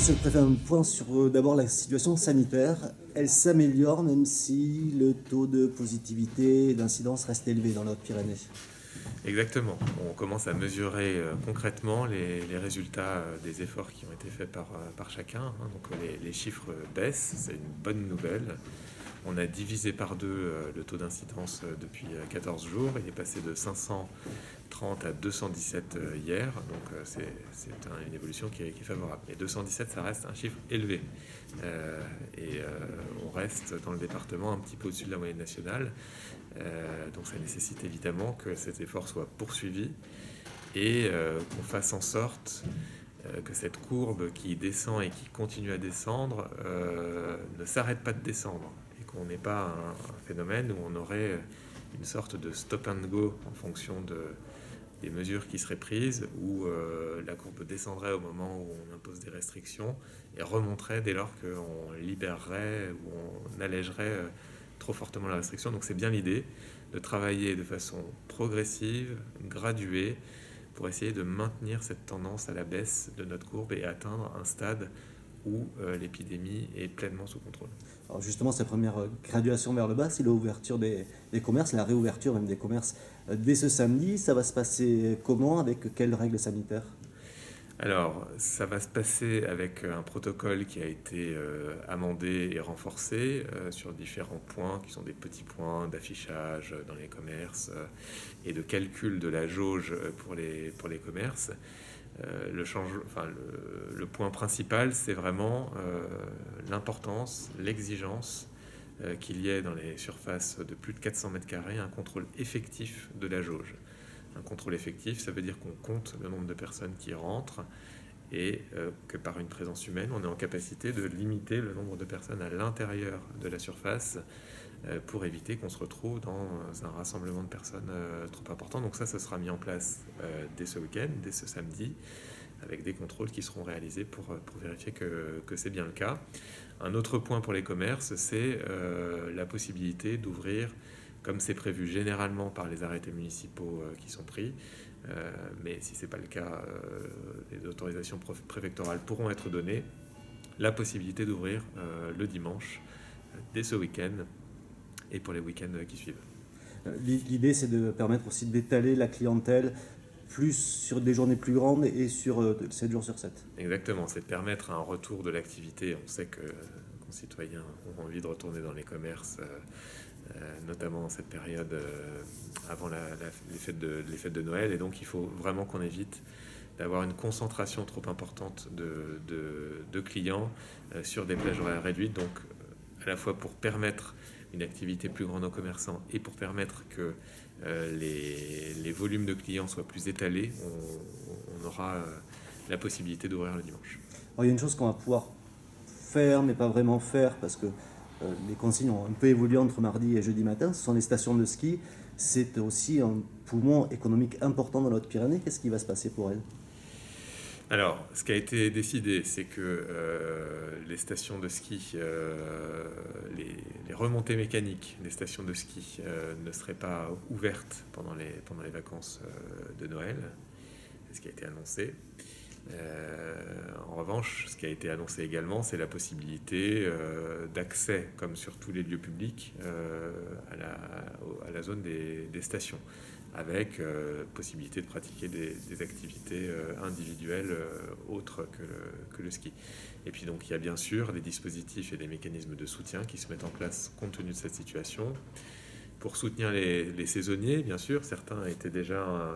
Monsieur le Préfet, un point sur d'abord la situation sanitaire. Elle s'améliore même si le taux de positivité et d'incidence reste élevé dans les Pyrénées. Exactement. On commence à mesurer concrètement les résultats des efforts qui ont été faits par chacun, hein. Donc les chiffres baissent, c'est une bonne nouvelle. On a divisé par deux le taux d'incidence depuis 14 jours. Il est passé de 530 à 217 hier. Donc c'est une évolution qui est favorable. Mais 217, ça reste un chiffre élevé. On reste dans le département un petit peu au-dessus de la moyenne nationale. Donc ça nécessite évidemment que cet effort soit poursuivi et qu'on fasse en sorte que cette courbe qui descend et qui continue à descendre ne s'arrête pas de descendre. On n'est pas un phénomène où on aurait une sorte de stop and go en fonction des mesures qui seraient prises, où la courbe descendrait au moment où on impose des restrictions et remonterait dès lors qu'on libérerait ou on allégerait trop fortement la restriction. Donc c'est bien l'idée de travailler de façon progressive, graduée, pour essayer de maintenir cette tendance à la baisse de notre courbe et atteindre un stade où l'épidémie est pleinement sous contrôle. Alors justement, cette première graduation vers le bas, c'est l'ouverture des commerces, la réouverture même des commerces dès ce samedi. Ça va se passer comment, avec quelles règles sanitaires? Alors, ça va se passer avec un protocole qui a été amendé et renforcé sur différents points, qui sont des petits points d'affichage dans les commerces et de calcul de la jauge pour les commerces. Le point principal, c'est vraiment l'importance, l'exigence qu'il y ait dans les surfaces de plus de 400 mètres carrés un contrôle effectif de la jauge. Un contrôle effectif, ça veut dire qu'on compte le nombre de personnes qui rentrent et que par une présence humaine, on est en capacité de limiter le nombre de personnes à l'intérieur de la surface pour éviter qu'on se retrouve dans un rassemblement de personnes trop important. Donc ça sera mis en place dès ce week-end, dès ce samedi, avec des contrôles qui seront réalisés pour vérifier que c'est bien le cas. Un autre point pour les commerces, c'est la possibilité d'ouvrir, comme c'est prévu généralement par les arrêtés municipaux qui sont pris, mais si ce n'est pas le cas, les autorisations préfectorales pourront être données, la possibilité d'ouvrir le dimanche dès ce week-end et pour les week-ends qui suivent. L'idée, c'est de permettre aussi d'étaler la clientèle plus sur des journées plus grandes et sur 7 jours sur 7. Exactement, c'est de permettre un retour de l'activité. On sait que les concitoyens ont envie de retourner dans les commerces, notamment dans cette période avant les fêtes de Noël, et donc il faut vraiment qu'on évite d'avoir une concentration trop importante de clients sur des plages horaires réduites, donc à la fois pour permettre une activité plus grande aux commerçants et pour permettre que les volumes de clients soient plus étalés, on aura la possibilité d'ouvrir le dimanche. Alors, il y a une chose qu'on va pouvoir faire, mais pas vraiment faire, parce que les consignes ont un peu évolué entre mardi et jeudi matin. Ce sont les stations de ski. C'est aussi un poumon économique important dans notre Pyrénées. Qu'est-ce qui va se passer pour elles? Alors, ce qui a été décidé, c'est que les stations de ski, les remontées mécaniques des stations de ski ne seraient pas ouvertes pendant les vacances de Noël. C'est ce qui a été annoncé. En revanche, ce qui a été annoncé également, c'est la possibilité d'accès, comme sur tous les lieux publics, à la zone des stations, avec possibilité de pratiquer des activités individuelles autres que le ski. Et puis donc il y a bien sûr des dispositifs et des mécanismes de soutien qui se mettent en place compte tenu de cette situation. Pour soutenir les saisonniers, bien sûr, certains étaient déjà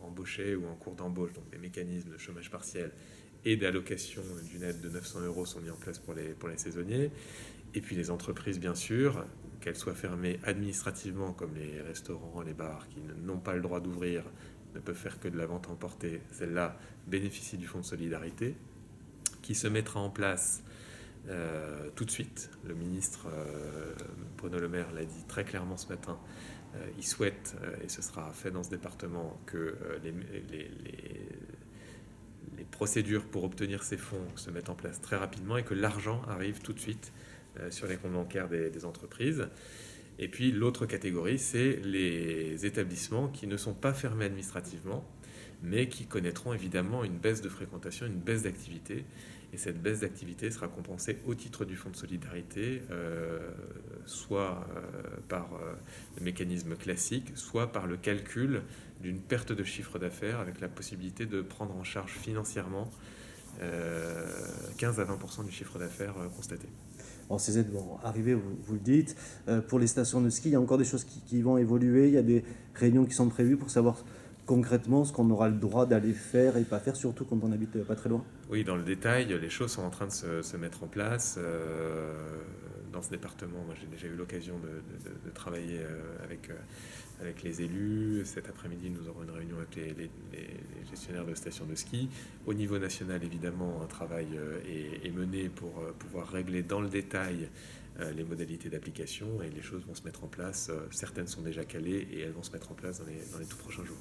embauchés ou en cours d'embauche, donc des mécanismes de chômage partiel et d'allocation d'une aide de 900 € sont mis en place pour les saisonniers. Et puis les entreprises, bien sûr, qu'elles soient fermées administrativement, comme les restaurants, les bars, qui n'ont pas le droit d'ouvrir, ne peuvent faire que de la vente emportée, celles-là bénéficient du fonds de solidarité, qui se mettra en place tout de suite. Le ministre Bruno Le Maire l'a dit très clairement ce matin, il souhaite, et ce sera fait dans ce département, que les procédures pour obtenir ces fonds se mettent en place très rapidement et que l'argent arrive tout de suite sur les comptes bancaires des entreprises. Et puis l'autre catégorie, c'est les établissements qui ne sont pas fermés administrativement, mais qui connaîtront évidemment une baisse de fréquentation, une baisse d'activité. Et cette baisse d'activité sera compensée au titre du fonds de solidarité, soit par le mécanisme classique, soit par le calcul d'une perte de chiffre d'affaires avec la possibilité de prendre en charge financièrement 15 à 20% du chiffre d'affaires constaté. Bon, ces aides vont arriver, vous le dites. Pour les stations de ski, il y a encore des choses qui vont évoluer. Il y a des réunions qui sont prévues pour savoir concrètement ce qu'on aura le droit d'aller faire et pas faire, surtout quand on habite pas très loin. Oui, dans le détail, les choses sont en train de se mettre en place. Dans ce département, moi, j'ai déjà eu l'occasion de travailler avec les élus. Cet après-midi, nous aurons une réunion avec les gestionnaires de stations de ski. Au niveau national, évidemment, un travail est mené pour pouvoir régler dans le détail les modalités d'application, et les choses vont se mettre en place. Certaines sont déjà calées et elles vont se mettre en place dans les tout prochains jours.